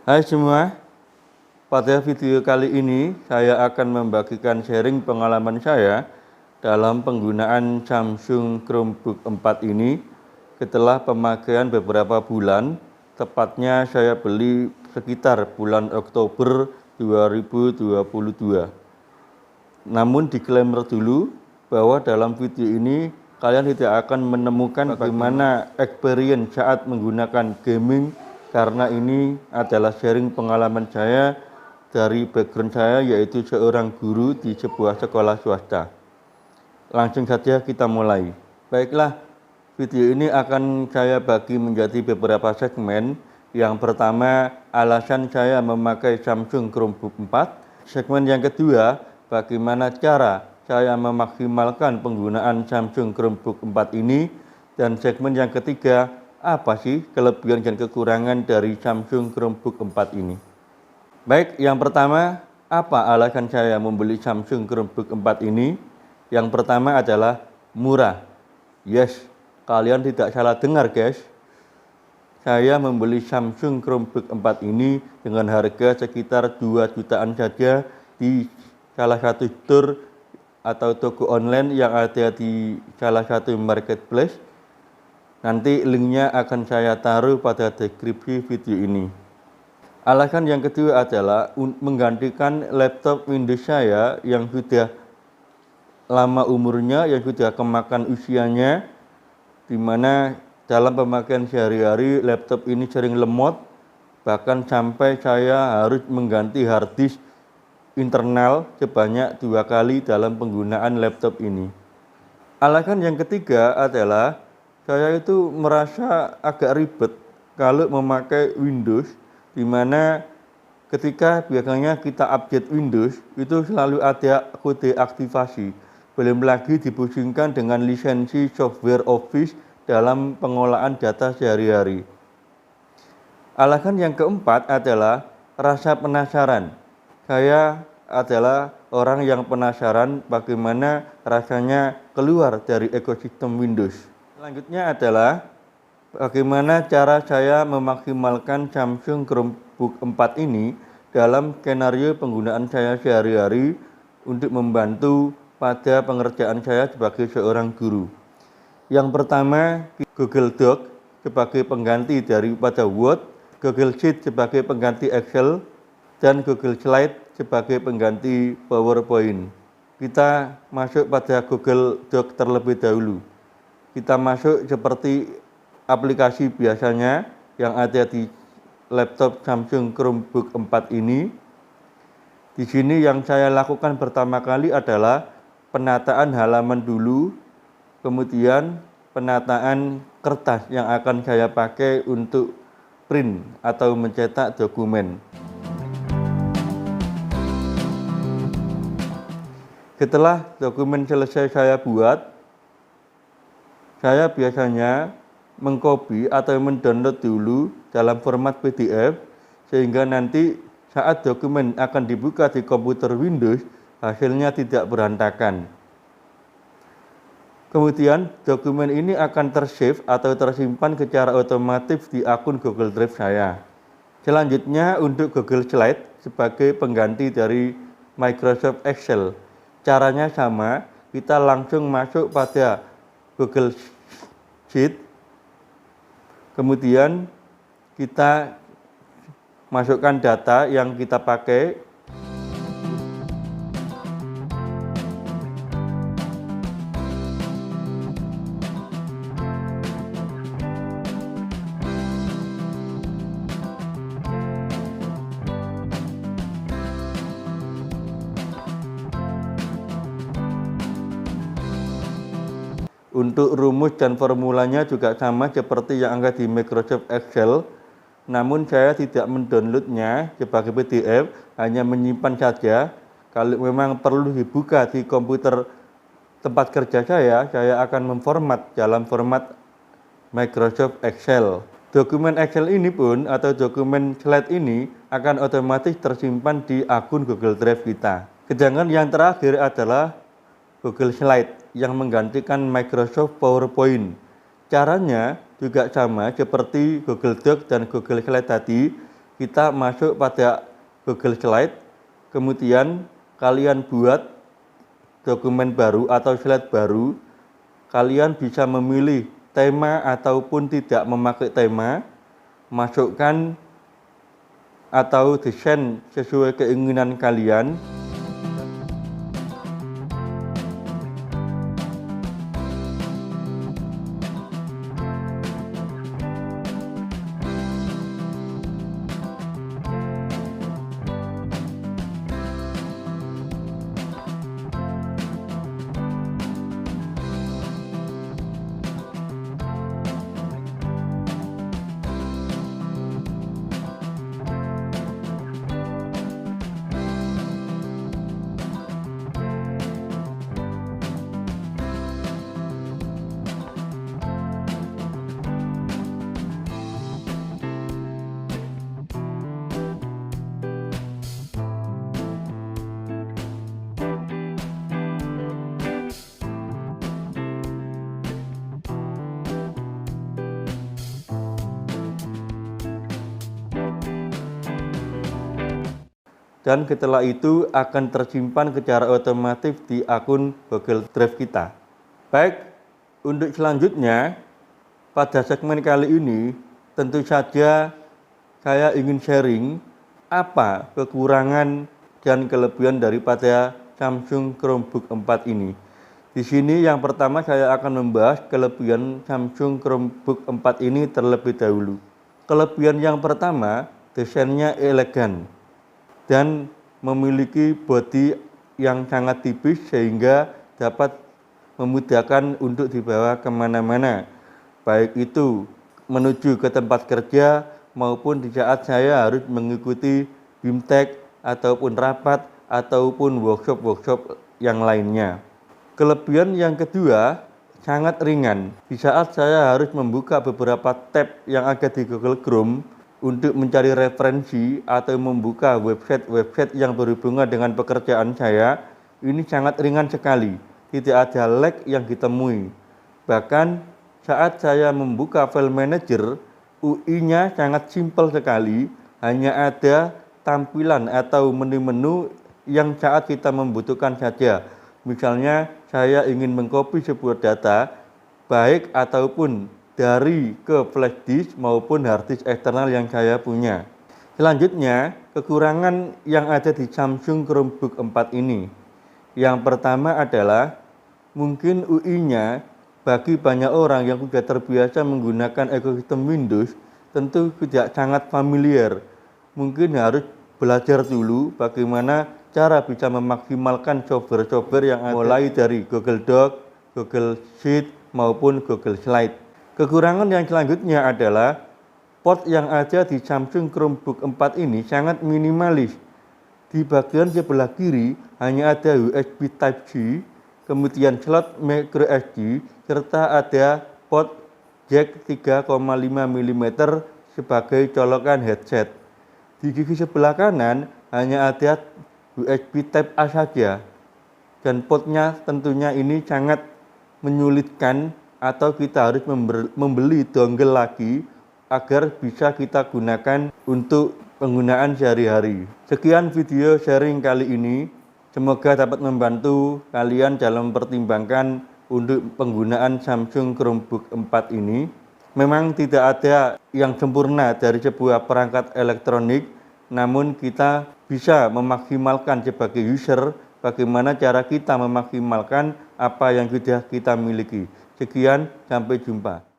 Hai semua, pada video kali ini saya akan membagikan sharing pengalaman saya dalam penggunaan Samsung Chromebook 4 ini setelah pemakaian beberapa bulan, tepatnya saya beli sekitar bulan Oktober 2022. Namun disclaimer dulu bahwa dalam video ini kalian tidak akan menemukan bagaimana experience saat menggunakan gaming, karena ini adalah sharing pengalaman saya dari background saya yaitu seorang guru di sebuah sekolah swasta. Langsung saja kita mulai. Baiklah, video ini akan saya bagi menjadi beberapa segmen. Yang pertama, alasan saya memakai Samsung Chromebook 4. Segmen yang kedua, bagaimana cara saya memaksimalkan penggunaan Samsung Chromebook 4 ini. Dan segmen yang ketiga, apa sih kelebihan dan kekurangan dari Samsung Chromebook 4 ini. Baik, yang pertama, apa alasan saya membeli Samsung Chromebook 4 ini? Yang pertama adalah murah. Yes, kalian tidak salah dengar guys. Saya membeli Samsung Chromebook 4 ini dengan harga sekitar 2 jutaan saja di salah satu store atau toko online yang ada di salah satu marketplace. Nanti linknya akan saya taruh pada deskripsi video ini. Alasan yang kedua adalah menggantikan laptop Windows saya yang sudah lama umurnya, yang sudah kemakan usianya, di mana dalam pemakaian sehari-hari laptop ini sering lemot, bahkan sampai saya harus mengganti hard disk internal sebanyak 2 kali dalam penggunaan laptop ini. Alasan yang ketiga adalah saya itu merasa agak ribet kalau memakai Windows, di mana ketika biasanya kita update Windows itu selalu ada kode aktivasi. Belum lagi dipusingkan dengan lisensi software Office dalam pengolahan data sehari-hari. Alasan yang keempat adalah rasa penasaran. Saya adalah orang yang penasaran bagaimana rasanya keluar dari ekosistem Windows. Selanjutnya adalah bagaimana cara saya memaksimalkan Samsung Chromebook 4 ini dalam skenario penggunaan saya sehari-hari untuk membantu pada pengerjaan saya sebagai seorang guru. Yang pertama, Google Doc sebagai pengganti daripada Word, Google Sheet sebagai pengganti Excel, dan Google Slide sebagai pengganti PowerPoint. Kita masuk pada Google Doc terlebih dahulu. Kita masuk seperti aplikasi biasanya yang ada di laptop Samsung Chromebook 4 ini. Di sini yang saya lakukan pertama kali adalah penataan halaman dulu, kemudian penataan kertas yang akan saya pakai untuk print atau mencetak dokumen. Setelah dokumen selesai saya buat, saya biasanya mengcopy atau mendownload dulu dalam format PDF, sehingga nanti saat dokumen akan dibuka di komputer Windows, hasilnya tidak berantakan. Kemudian dokumen ini akan tersave atau tersimpan secara otomatis di akun Google Drive saya. Selanjutnya untuk Google Slide sebagai pengganti dari Microsoft Excel. Caranya sama, kita langsung masuk pada Google Sheet, kemudian kita masukkan data yang kita pakai. Untuk rumus dan formulanya juga sama seperti yang ada di Microsoft Excel, namun saya tidak mendownloadnya sebagai PDF, hanya menyimpan saja. Kalau memang perlu dibuka di komputer tempat kerja saya akan memformat dalam format Microsoft Excel. Dokumen Excel ini pun atau dokumen slide ini akan otomatis tersimpan di akun Google Drive kita. Sedangkan yang terakhir adalah Google Slide yang menggantikan Microsoft PowerPoint. Caranya juga sama seperti Google Doc dan Google Slide tadi. kita masuk pada Google Slide, kemudian kalian buat dokumen baru atau slide baru. Kalian bisa memilih tema ataupun tidak memakai tema, masukkan atau desain sesuai keinginan kalian. Dan setelah itu akan tersimpan secara otomatis di akun Google Drive kita. Baik, untuk selanjutnya, pada segmen kali ini, tentu saja saya ingin sharing apa kekurangan dan kelebihan daripada Samsung Chromebook 4 ini. Di sini yang pertama saya akan membahas kelebihan Samsung Chromebook 4 ini terlebih dahulu. Kelebihan yang pertama, desainnya elegan dan memiliki bodi yang sangat tipis sehingga dapat memudahkan untuk dibawa kemana-mana, baik itu menuju ke tempat kerja maupun di saat saya harus mengikuti BIMTEK ataupun rapat ataupun workshop-workshop yang lainnya. Kelebihan yang kedua, sangat ringan. Di saat saya harus membuka beberapa tab yang ada di Google Chrome untuk mencari referensi atau membuka website-website yang berhubungan dengan pekerjaan saya, ini sangat ringan sekali. Tidak ada lag yang ditemui. Bahkan saat saya membuka file manager, UI-nya sangat simpel sekali, hanya ada tampilan atau menu-menu yang saat kita membutuhkan saja. Misalnya saya ingin mengcopy sebuah data, baik ataupun dari ke flash disk maupun hard disk eksternal yang saya punya. Selanjutnya, kekurangan yang ada di Samsung Chromebook 4 ini. Yang pertama adalah mungkin UI-nya bagi banyak orang yang sudah terbiasa menggunakan ekosistem Windows tentu tidak sangat familiar. Mungkin harus belajar dulu bagaimana cara bisa memaksimalkan software-software yang ada, mulai dari Google Docs, Google Sheet maupun Google Slide. Kekurangan yang selanjutnya adalah port yang ada di Samsung Chromebook 4 ini sangat minimalis. Di bagian sebelah kiri hanya ada USB Type-C, kemudian slot micro SD, serta ada port jack 3,5 mm sebagai colokan headset. Di sisi sebelah kanan hanya ada USB Type-A saja, dan portnya tentunya ini sangat menyulitkan atau kita harus membeli dongle lagi agar bisa kita gunakan untuk penggunaan sehari-hari. Sekian video sharing kali ini, semoga dapat membantu kalian dalam mempertimbangkan untuk penggunaan Samsung Chromebook 4 ini. Memang tidak ada yang sempurna dari sebuah perangkat elektronik, namun kita bisa memaksimalkan sebagai user bagaimana cara kita memaksimalkan apa yang sudah kita miliki. Sekian, sampai jumpa.